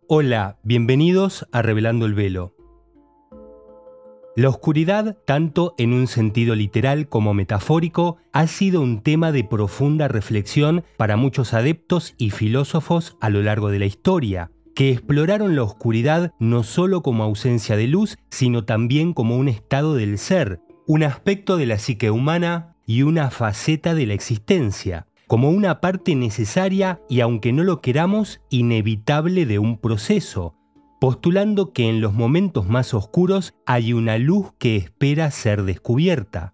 Hola, bienvenidos a Revelando el Velo. La oscuridad, tanto en un sentido literal como metafórico, ha sido un tema de profunda reflexión para muchos adeptos y filósofos a lo largo de la historia, que exploraron la oscuridad no solo como ausencia de luz, sino también como un estado del ser, un aspecto de la psique humana y una faceta de la existencia, como una parte necesaria y, aunque no lo queramos, inevitable de un proceso, postulando que en los momentos más oscuros hay una luz que espera ser descubierta.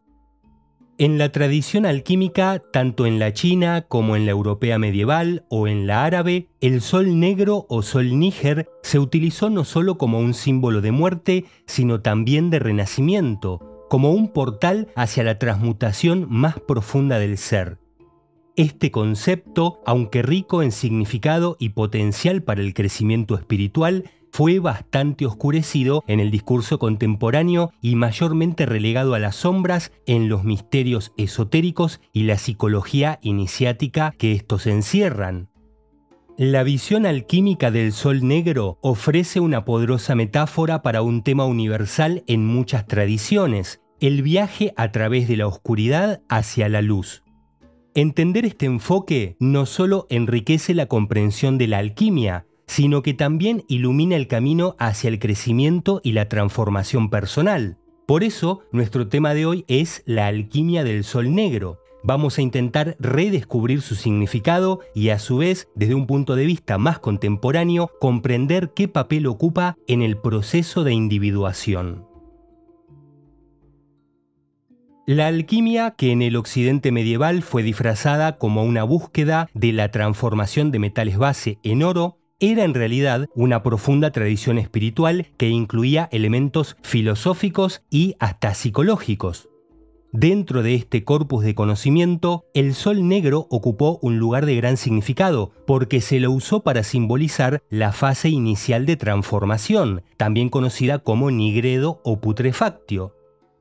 En la tradición alquímica, tanto en la china como en la europea medieval o en la árabe, el sol negro o sol níger se utilizó no solo como un símbolo de muerte, sino también de renacimiento, como un portal hacia la transmutación más profunda del ser. Este concepto, aunque rico en significado y potencial para el crecimiento espiritual, fue bastante oscurecido en el discurso contemporáneo y mayormente relegado a las sombras en los misterios esotéricos y la psicología iniciática que estos encierran. La visión alquímica del sol negro ofrece una poderosa metáfora para un tema universal en muchas tradiciones: el viaje a través de la oscuridad hacia la luz. Entender este enfoque no solo enriquece la comprensión de la alquimia, sino que también ilumina el camino hacia el crecimiento y la transformación personal. Por eso, nuestro tema de hoy es la alquimia del sol negro. Vamos a intentar redescubrir su significado y, a su vez, desde un punto de vista más contemporáneo, comprender qué papel ocupa en el proceso de individuación. La alquimia, que en el occidente medieval fue disfrazada como una búsqueda de la transformación de metales base en oro, era en realidad una profunda tradición espiritual que incluía elementos filosóficos y hasta psicológicos. Dentro de este corpus de conocimiento, el sol negro ocupó un lugar de gran significado porque se lo usó para simbolizar la fase inicial de transformación, también conocida como nigredo o putrefactio.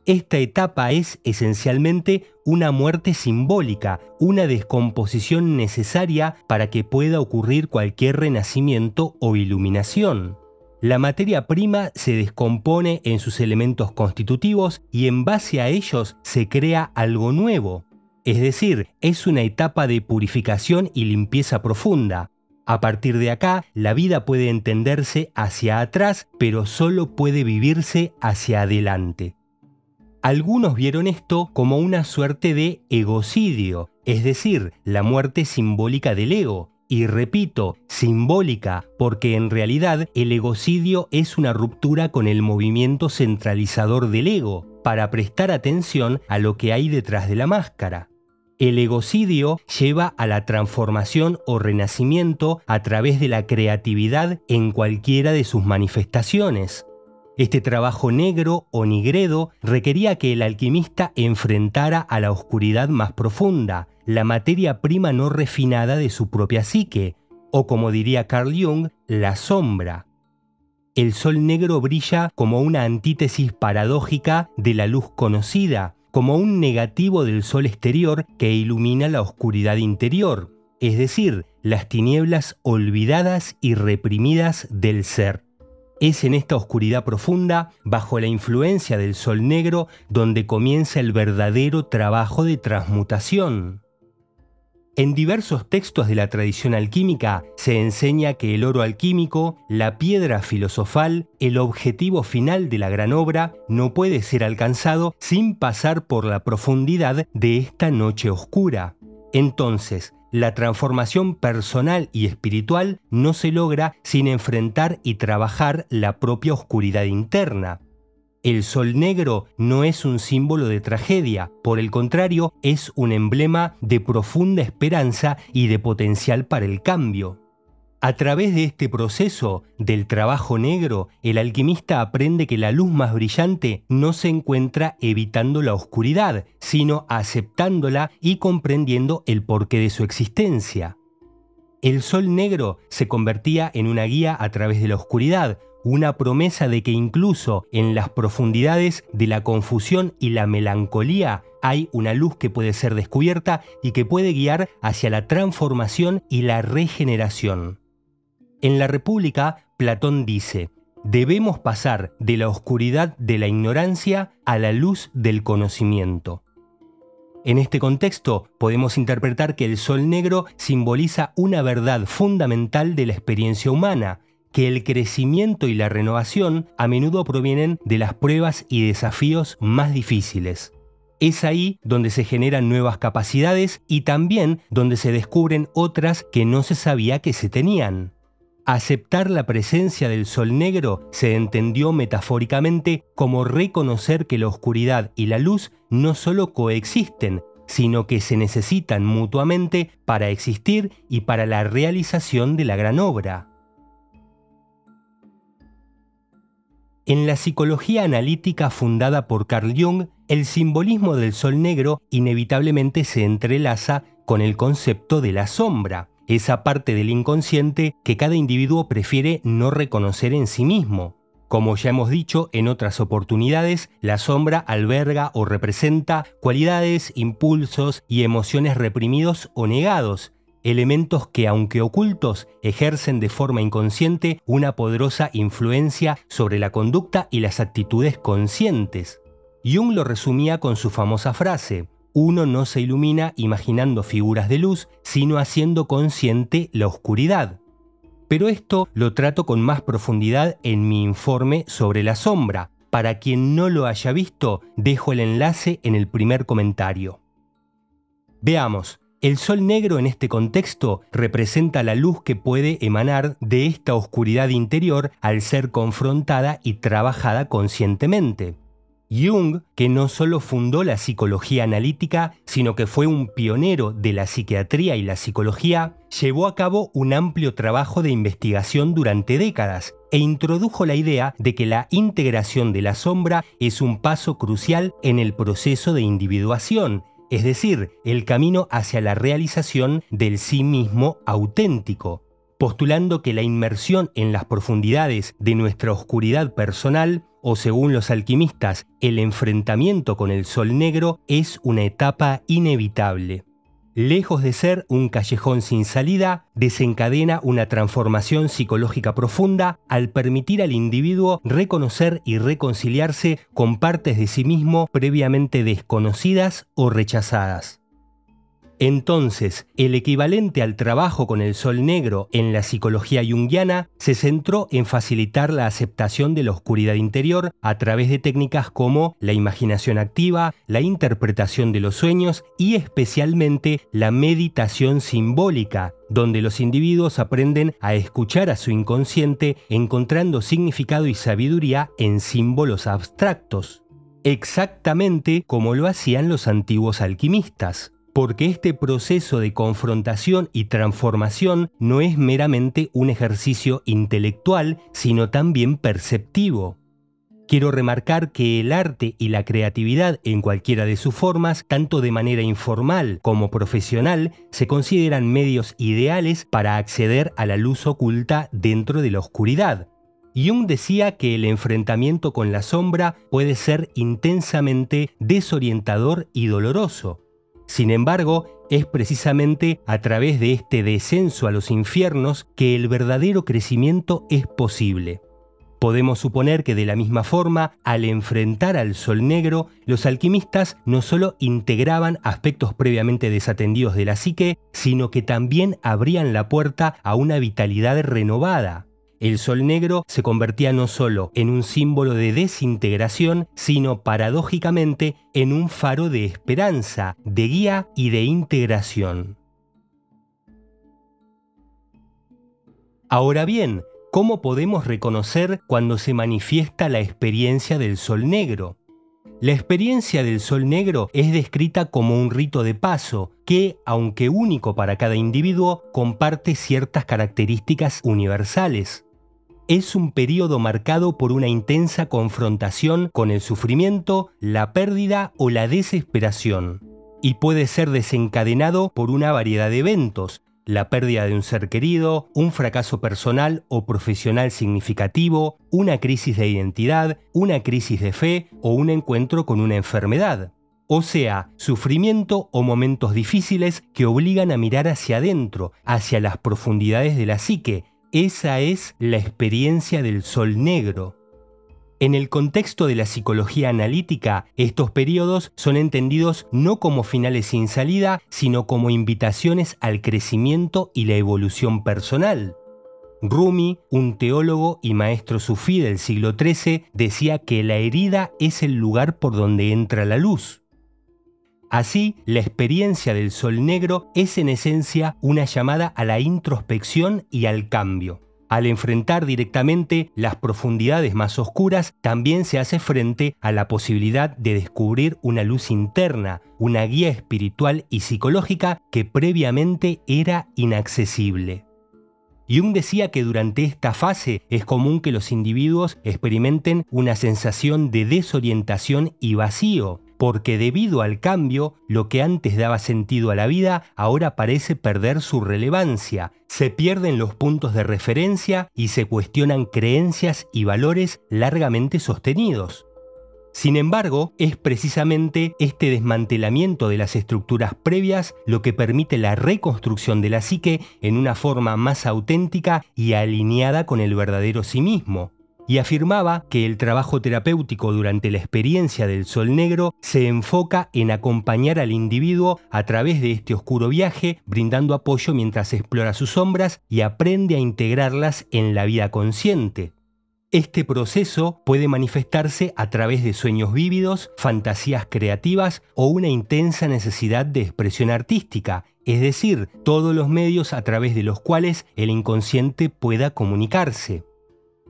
Esta etapa es esencialmente una muerte simbólica, una descomposición necesaria para que pueda ocurrir cualquier renacimiento o iluminación. La materia prima se descompone en sus elementos constitutivos y en base a ellos se crea algo nuevo. Es decir, es una etapa de purificación y limpieza profunda. A partir de acá, la vida puede entenderse hacia atrás, pero solo puede vivirse hacia adelante. Algunos vieron esto como una suerte de egocidio, es decir, la muerte simbólica del ego. Y repito, simbólica, porque en realidad el egocidio es una ruptura con el movimiento centralizador del ego, para prestar atención a lo que hay detrás de la máscara. El egocidio lleva a la transformación o renacimiento a través de la creatividad en cualquiera de sus manifestaciones. Este trabajo negro o nigredo requería que el alquimista enfrentara a la oscuridad más profunda, la materia prima no refinada de su propia psique, o como diría Carl Jung, la sombra. El sol negro brilla como una antítesis paradójica de la luz conocida, como un negativo del sol exterior que ilumina la oscuridad interior, es decir, las tinieblas olvidadas y reprimidas del ser. Es en esta oscuridad profunda, bajo la influencia del sol negro, donde comienza el verdadero trabajo de transmutación. En diversos textos de la tradición alquímica se enseña que el oro alquímico, la piedra filosofal, el objetivo final de la gran obra, no puede ser alcanzado sin pasar por la profundidad de esta noche oscura. Entonces, la transformación personal y espiritual no se logra sin enfrentar y trabajar la propia oscuridad interna. El sol negro no es un símbolo de tragedia, por el contrario, es un emblema de profunda esperanza y de potencial para el cambio. A través de este proceso del trabajo negro, el alquimista aprende que la luz más brillante no se encuentra evitando la oscuridad, sino aceptándola y comprendiendo el porqué de su existencia. El sol negro se convertía en una guía a través de la oscuridad, una promesa de que incluso en las profundidades de la confusión y la melancolía hay una luz que puede ser descubierta y que puede guiar hacia la transformación y la regeneración. En la República, Platón dice: debemos pasar de la oscuridad de la ignorancia a la luz del conocimiento. En este contexto, podemos interpretar que el sol negro simboliza una verdad fundamental de la experiencia humana, que el crecimiento y la renovación a menudo provienen de las pruebas y desafíos más difíciles. Es ahí donde se generan nuevas capacidades y también donde se descubren otras que no se sabía que se tenían. Aceptar la presencia del sol negro se entendió metafóricamente como reconocer que la oscuridad y la luz no solo coexisten, sino que se necesitan mutuamente para existir y para la realización de la gran obra. En la psicología analítica fundada por Carl Jung, el simbolismo del sol negro inevitablemente se entrelaza con el concepto de la sombra, esa parte del inconsciente que cada individuo prefiere no reconocer en sí mismo. Como ya hemos dicho en otras oportunidades, la sombra alberga o representa cualidades, impulsos y emociones reprimidos o negados, elementos que, aunque ocultos, ejercen de forma inconsciente una poderosa influencia sobre la conducta y las actitudes conscientes. Jung lo resumía con su famosa frase: uno no se ilumina imaginando figuras de luz, sino haciendo consciente la oscuridad. Pero esto lo trato con más profundidad en mi informe sobre la sombra. Para quien no lo haya visto, dejo el enlace en el primer comentario. Veamos. El sol negro en este contexto representa la luz que puede emanar de esta oscuridad interior al ser confrontada y trabajada conscientemente. Jung, que no solo fundó la psicología analítica, sino que fue un pionero de la psiquiatría y la psicología, llevó a cabo un amplio trabajo de investigación durante décadas e introdujo la idea de que la integración de la sombra es un paso crucial en el proceso de individuación, es decir, el camino hacia la realización del sí mismo auténtico, postulando que la inmersión en las profundidades de nuestra oscuridad personal, o según los alquimistas, el enfrentamiento con el sol negro, es una etapa inevitable. Lejos de ser un callejón sin salida, desencadena una transformación psicológica profunda al permitir al individuo reconocer y reconciliarse con partes de sí mismo previamente desconocidas o rechazadas. Entonces, el equivalente al trabajo con el sol negro en la psicología junguiana se centró en facilitar la aceptación de la oscuridad interior a través de técnicas como la imaginación activa, la interpretación de los sueños y especialmente la meditación simbólica, donde los individuos aprenden a escuchar a su inconsciente encontrando significado y sabiduría en símbolos abstractos, exactamente como lo hacían los antiguos alquimistas. Porque este proceso de confrontación y transformación no es meramente un ejercicio intelectual, sino también perceptivo. Quiero remarcar que el arte y la creatividad en cualquiera de sus formas, tanto de manera informal como profesional, se consideran medios ideales para acceder a la luz oculta dentro de la oscuridad. Jung decía que el enfrentamiento con la sombra puede ser intensamente desorientador y doloroso. Sin embargo, es precisamente a través de este descenso a los infiernos que el verdadero crecimiento es posible. Podemos suponer que de la misma forma, al enfrentar al sol negro, los alquimistas no solo integraban aspectos previamente desatendidos de la psique, sino que también abrían la puerta a una vitalidad renovada. El sol negro se convertía no solo en un símbolo de desintegración, sino paradójicamente en un faro de esperanza, de guía y de integración. Ahora bien, ¿cómo podemos reconocer cuando se manifiesta la experiencia del sol negro? La experiencia del sol negro es descrita como un rito de paso que, aunque único para cada individuo, comparte ciertas características universales. Es un periodo marcado por una intensa confrontación con el sufrimiento, la pérdida o la desesperación, y puede ser desencadenado por una variedad de eventos: la pérdida de un ser querido, un fracaso personal o profesional significativo, una crisis de identidad, una crisis de fe o un encuentro con una enfermedad. O sea, sufrimiento o momentos difíciles que obligan a mirar hacia adentro, hacia las profundidades de la psique, Esa es la experiencia del sol negro. En el contexto de la psicología analítica, estos periodos son entendidos no como finales sin salida, sino como invitaciones al crecimiento y la evolución personal. Rumi, un teólogo y maestro sufí del siglo XIII, decía que la herida es el lugar por donde entra la luz. Así, la experiencia del sol negro es en esencia una llamada a la introspección y al cambio. Al enfrentar directamente las profundidades más oscuras, también se hace frente a la posibilidad de descubrir una luz interna, una guía espiritual y psicológica que previamente era inaccesible. Jung decía que durante esta fase es común que los individuos experimenten una sensación de desorientación y vacío, porque debido al cambio, lo que antes daba sentido a la vida ahora parece perder su relevancia, se pierden los puntos de referencia y se cuestionan creencias y valores largamente sostenidos. Sin embargo, es precisamente este desmantelamiento de las estructuras previas lo que permite la reconstrucción de la psique en una forma más auténtica y alineada con el verdadero sí mismo. Y afirmaba que el trabajo terapéutico durante la experiencia del sol negro se enfoca en acompañar al individuo a través de este oscuro viaje, brindando apoyo mientras explora sus sombras y aprende a integrarlas en la vida consciente. Este proceso puede manifestarse a través de sueños vívidos, fantasías creativas o una intensa necesidad de expresión artística, es decir, todos los medios a través de los cuales el inconsciente pueda comunicarse.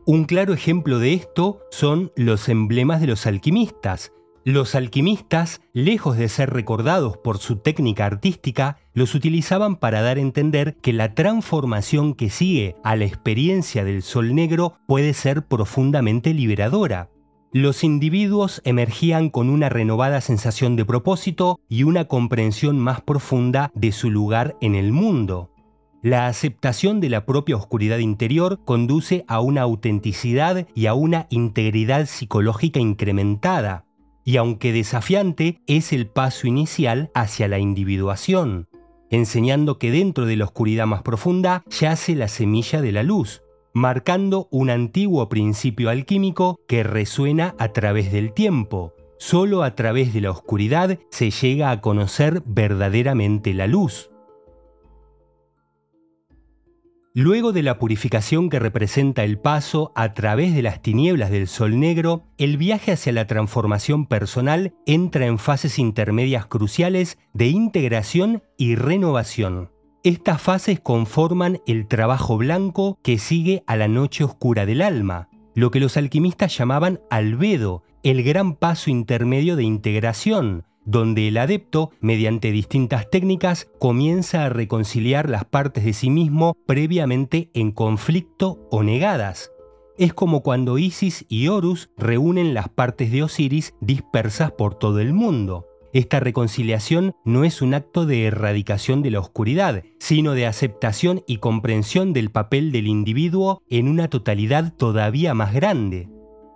Un claro ejemplo de esto son los emblemas de los alquimistas. Los alquimistas, lejos de ser recordados por su técnica artística, los utilizaban para dar a entender que la transformación que sigue a la experiencia del sol negro puede ser profundamente liberadora. Los individuos emergían con una renovada sensación de propósito y una comprensión más profunda de su lugar en el mundo. La aceptación de la propia oscuridad interior conduce a una autenticidad y a una integridad psicológica incrementada. Y aunque desafiante, es el paso inicial hacia la individuación, enseñando que dentro de la oscuridad más profunda yace la semilla de la luz, marcando un antiguo principio alquímico que resuena a través del tiempo. Solo a través de la oscuridad se llega a conocer verdaderamente la luz. Luego de la purificación que representa el paso a través de las tinieblas del sol negro, el viaje hacia la transformación personal entra en fases intermedias cruciales de integración y renovación. Estas fases conforman el trabajo blanco que sigue a la noche oscura del alma, lo que los alquimistas llamaban albedo, el gran paso intermedio de integración, donde el adepto, mediante distintas técnicas, comienza a reconciliar las partes de sí mismo previamente en conflicto o negadas. Es como cuando Isis y Horus reúnen las partes de Osiris dispersas por todo el mundo. Esta reconciliación no es un acto de erradicación de la oscuridad, sino de aceptación y comprensión del papel del individuo en una totalidad todavía más grande.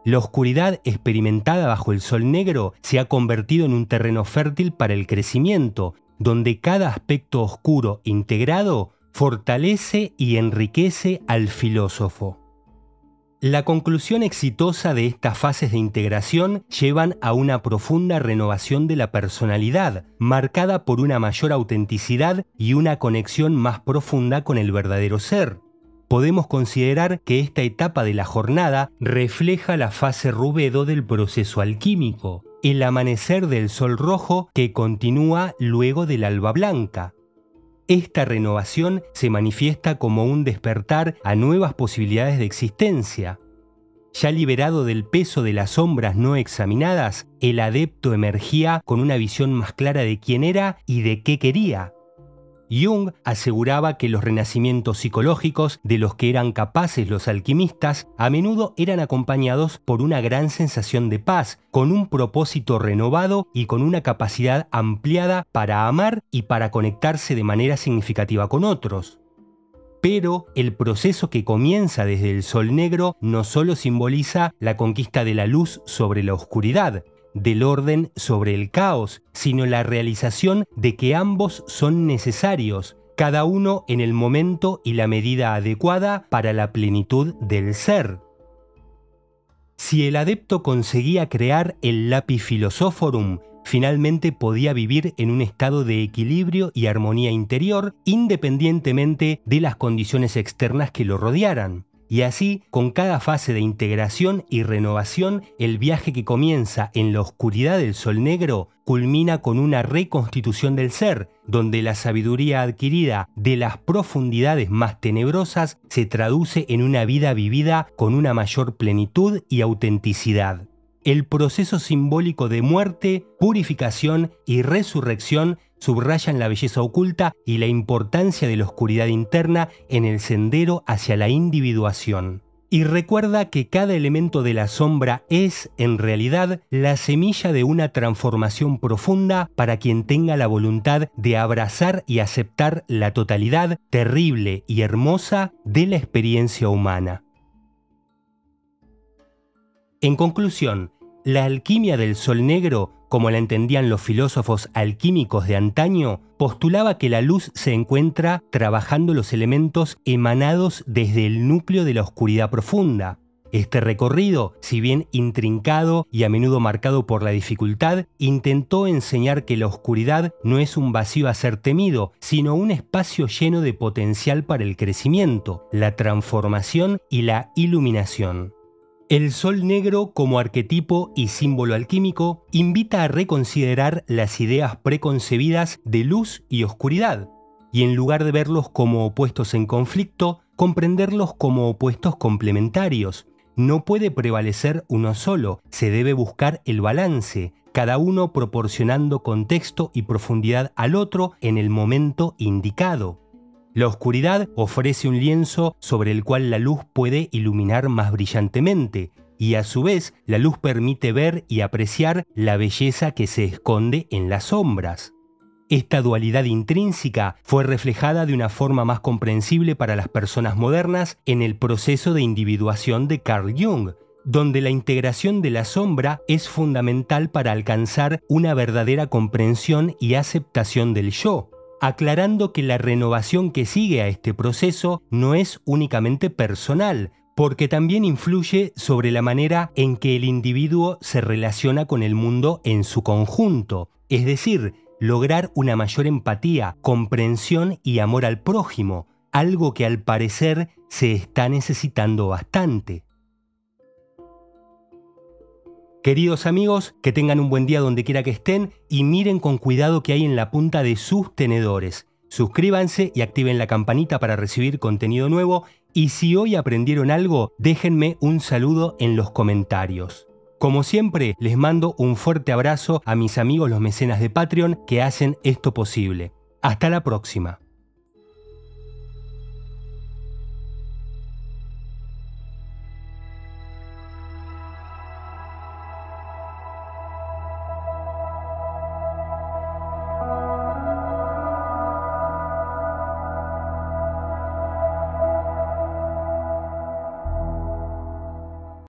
La oscuridad experimentada bajo el sol negro se ha convertido en un terreno fértil para el crecimiento, donde cada aspecto oscuro integrado fortalece y enriquece al filósofo. La conclusión exitosa de estas fases de integración llevan a una profunda renovación de la personalidad, marcada por una mayor autenticidad y una conexión más profunda con el verdadero ser. Podemos considerar que esta etapa de la jornada refleja la fase rubedo del proceso alquímico, el amanecer del sol rojo que continúa luego del alba blanca. Esta renovación se manifiesta como un despertar a nuevas posibilidades de existencia. Ya liberado del peso de las sombras no examinadas, el adepto emergía con una visión más clara de quién era y de qué quería. Jung aseguraba que los renacimientos psicológicos de los que eran capaces los alquimistas a menudo eran acompañados por una gran sensación de paz, con un propósito renovado y con una capacidad ampliada para amar y para conectarse de manera significativa con otros. Pero el proceso que comienza desde el sol negro no solo simboliza la conquista de la luz sobre la oscuridad, del orden sobre el caos, sino la realización de que ambos son necesarios, cada uno en el momento y la medida adecuada para la plenitud del ser. Si el adepto conseguía crear el lapis philosophorum, finalmente podía vivir en un estado de equilibrio y armonía interior, independientemente de las condiciones externas que lo rodearan. Y así, con cada fase de integración y renovación, el viaje que comienza en la oscuridad del Sol Negro culmina con una reconstitución del ser, donde la sabiduría adquirida de las profundidades más tenebrosas se traduce en una vida vivida con una mayor plenitud y autenticidad. El proceso simbólico de muerte, purificación y resurrección subrayan la belleza oculta y la importancia de la oscuridad interna en el sendero hacia la individuación. Y recuerda que cada elemento de la sombra es, en realidad, la semilla de una transformación profunda para quien tenga la voluntad de abrazar y aceptar la totalidad terrible y hermosa de la experiencia humana. En conclusión, la alquimia del Sol Negro, como la entendían los filósofos alquímicos de antaño, postulaba que la luz se encuentra trabajando los elementos emanados desde el núcleo de la oscuridad profunda. Este recorrido, si bien intrincado y a menudo marcado por la dificultad, intentó enseñar que la oscuridad no es un vacío a ser temido, sino un espacio lleno de potencial para el crecimiento, la transformación y la iluminación. El Sol Negro, como arquetipo y símbolo alquímico, invita a reconsiderar las ideas preconcebidas de luz y oscuridad, y en lugar de verlos como opuestos en conflicto, comprenderlos como opuestos complementarios. No puede prevalecer uno solo, se debe buscar el balance, cada uno proporcionando contexto y profundidad al otro en el momento indicado. La oscuridad ofrece un lienzo sobre el cual la luz puede iluminar más brillantemente, y a su vez la luz permite ver y apreciar la belleza que se esconde en las sombras. Esta dualidad intrínseca fue reflejada de una forma más comprensible para las personas modernas en el proceso de individuación de Carl Jung, donde la integración de la sombra es fundamental para alcanzar una verdadera comprensión y aceptación del yo, aclarando que la renovación que sigue a este proceso no es únicamente personal, porque también influye sobre la manera en que el individuo se relaciona con el mundo en su conjunto, es decir, lograr una mayor empatía, comprensión y amor al prójimo, algo que al parecer se está necesitando bastante. Queridos amigos, que tengan un buen día donde quiera que estén y miren con cuidado qué hay en la punta de sus tenedores. Suscríbanse y activen la campanita para recibir contenido nuevo y si hoy aprendieron algo, déjenme un saludo en los comentarios. Como siempre, les mando un fuerte abrazo a mis amigos los mecenas de Patreon que hacen esto posible. Hasta la próxima.